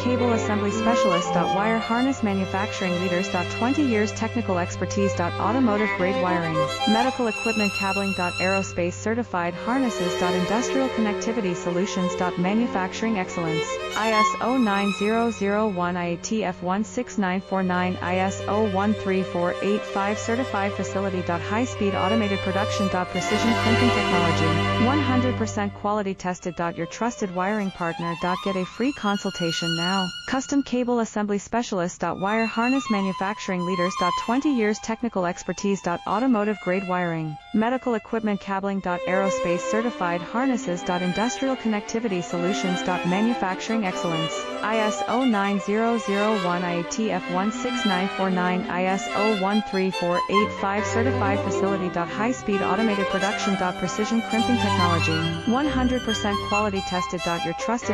Cable Assembly Specialist. Wire Harness Manufacturing Leaders. 20 years Technical Expertise. Automotive Grade Wiring, Medical Equipment Cabling. Aerospace Certified Harnesses. Industrial Connectivity Solutions. Manufacturing Excellence, ISO 9001 IATF 16949 ISO 13485 Certified Facility. High Speed Automated Production. Precision Crimping Technology, 100% quality tested. Your trusted wiring partner. Get a free consultation now. Custom Cable Assembly Specialist. Wire Harness Manufacturing Leaders. 20 years Technical Expertise. Automotive Grade Wiring, Medical Equipment Cabling. Aerospace Certified Harnesses. Industrial Connectivity Solutions. Manufacturing Excellence, ISO 9001 IATF 16949 ISO 13485 Certified Facility. High Speed Automated Production. Precision Crimping Technology, 100% quality tested. Your trusted